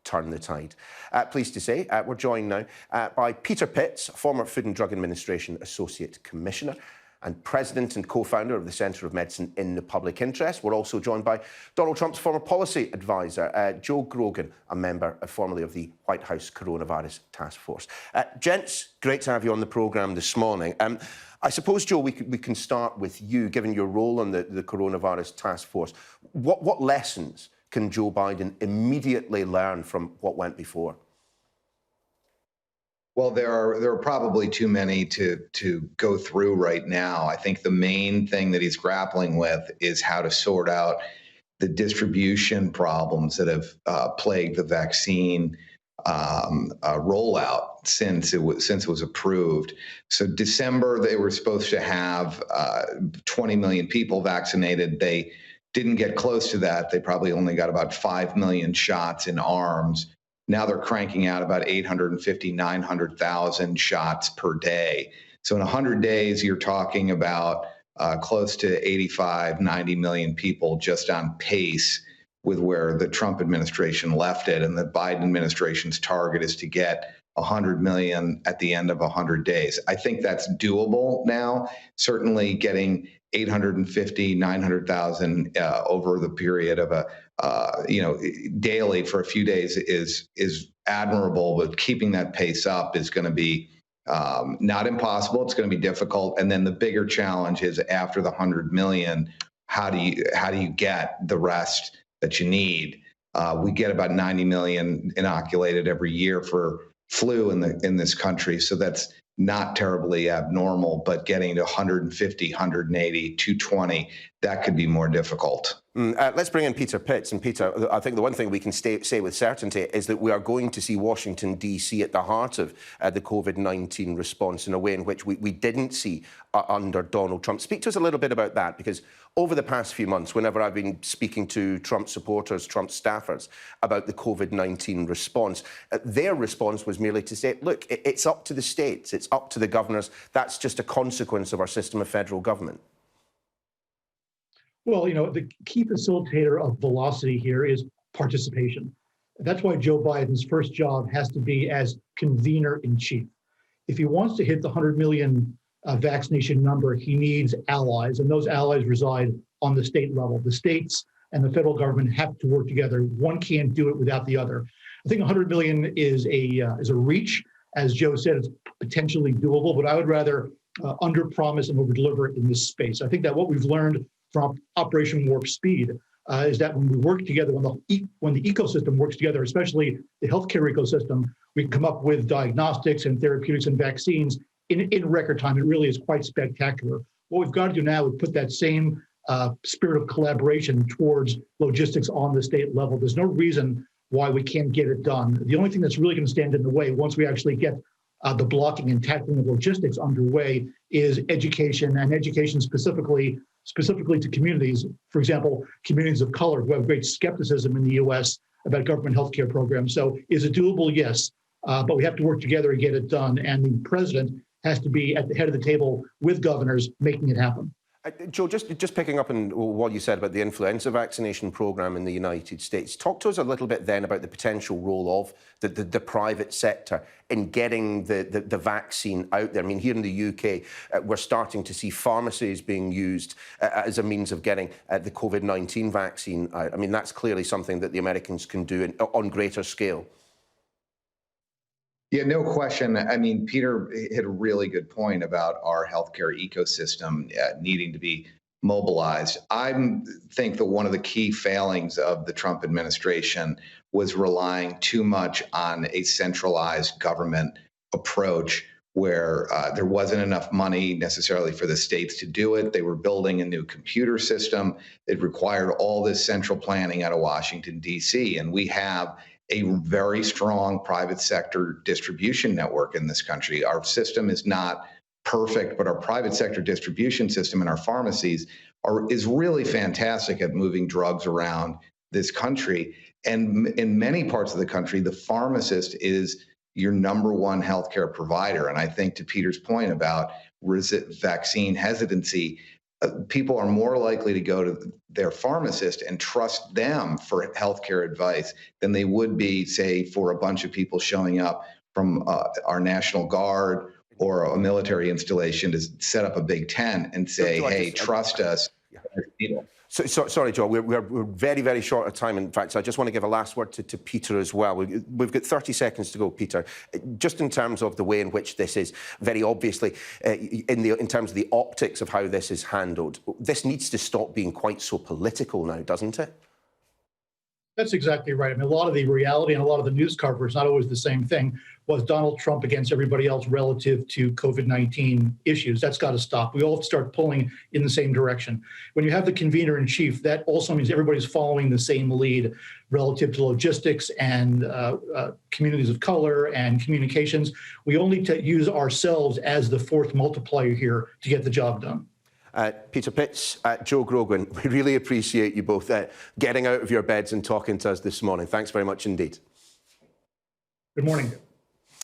turn the tide. Pleased to say we're joined now by Peter Pitts, former Food and Drug Administration Associate Commissioner and President and co-founder of the Centre of Medicine in the Public Interest. We're also joined by Donald Trump's former policy advisor, Joe Grogan, a member formerly of the White House Coronavirus Task Force. Gents, great to have you on the programme this morning. I suppose, Joe, we can start with you, given your role on the Coronavirus Task Force. What lessons can Joe Biden immediately learn from what went before? Well, there are probably too many to go through right now. I think the main thing that he's grappling with is how to sort out the distribution problems that have plagued the vaccine rollout since it was approved. So December, they were supposed to have 20 million people vaccinated. They didn't get close to that. They probably only got about 5 million shots in arms. Now they're cranking out about 850, 900,000 shots per day. So in 100 days, you're talking about close to 85, 90 million people just on pace with where the Trump administration left it. And the Biden administration's target is to get 100 million at the end of 100 days. I think that's doable now. Certainly getting 850, 900,000 over the period of daily for a few days is admirable, but keeping that pace up is going to be not impossible. It's going to be difficult. And then the bigger challenge is after the 100 million, how do you get the rest that you need? We get about 90 million inoculated every year for flu in this country, so that's not terribly abnormal, but getting to 150, 180, 220, that could be more difficult. Let's bring in Peter Pitts. And Peter, I think the one thing we can say with certainty is that we are going to see Washington, D.C. at the heart of the COVID-19 response in a way in which we didn't see under Donald Trump. Speak to us a little bit about that, because over the past few months, whenever I've been speaking to Trump supporters, Trump staffers about the COVID-19 response, their response was merely to say, look, it's up to the states, it's up to the governors. That's just a consequence of our system of federal government. Well, the key facilitator of velocity here is participation. That's why Joe Biden's first job has to be as convener-in-chief. If he wants to hit the 100 million vaccination number, he needs allies, and those allies reside on the state level. The states and the federal government have to work together. One can't do it without the other. I think 100 million is a reach. As Joe said, it's potentially doable, but I would rather under-promise and over-deliver in this space. I think that what we've learned from Operation Warp Speed is that when we work together, when the ecosystem works together, especially the healthcare ecosystem, we can come up with diagnostics and therapeutics and vaccines in record time. It really is quite spectacular. What we've got to do now is put that same spirit of collaboration towards logistics on the state level. There's no reason why we can't get it done. The only thing that's really going to stand in the way once we actually get the blocking and tackling of logistics underway is education, and education specifically to communities. For example, communities of color who have great skepticism in the U.S. about government healthcare programs. So is it doable? Yes, but we have to work together to get it done. And the president has to be at the head of the table with governors making it happen. Joe, just picking up on what you said about the influenza vaccination program in the United States, talk to us a little bit then about the potential role of the private sector in getting the vaccine out there. I mean, here in the UK, we're starting to see pharmacies being used as a means of getting the COVID-19 vaccine out. I mean, that's clearly something that the Americans can do on greater scale. Yeah, no question. I mean, Peter hit a really good point about our healthcare ecosystem needing to be mobilized. I think that one of the key failings of the Trump administration was relying too much on a centralized government approach where there wasn't enough money necessarily for the states to do it. They were building a new computer system. It required all this central planning out of Washington, D.C., and we have a very strong private sector distribution network in this country. Our system is not perfect, but our private sector distribution system and our pharmacies is really fantastic at moving drugs around this country. And in many parts of the country, the pharmacist is your number one healthcare provider. And I think to Peter's point about vaccine hesitancy, people are more likely to go to their pharmacist and trust them for healthcare advice than they would be, say, for a bunch of people showing up from our National Guard or a military installation to set up a big tent and say, hey, trust us. Sorry, Joe, we're very, very short of time, in fact, so I just want to give a last word to Peter as well. We've got 30 seconds to go, Peter. Just in terms of the way in which this is, very obviously, in terms of the optics of how this is handled, this needs to stop being quite so political now, doesn't it? That's exactly right. I mean, a lot of the reality and a lot of the news coverage, not always the same thing, was Donald Trump against everybody else relative to COVID-19 issues. That's got to stop. We all have to start pulling in the same direction. When you have the convener in chief, that also means everybody's following the same lead relative to logistics and communities of color and communications. We only need to use ourselves as the fourth multiplier here to get the job done. Peter Pitts, Joe Grogan, we really appreciate you both getting out of your beds and talking to us this morning. Thanks very much indeed. Good morning.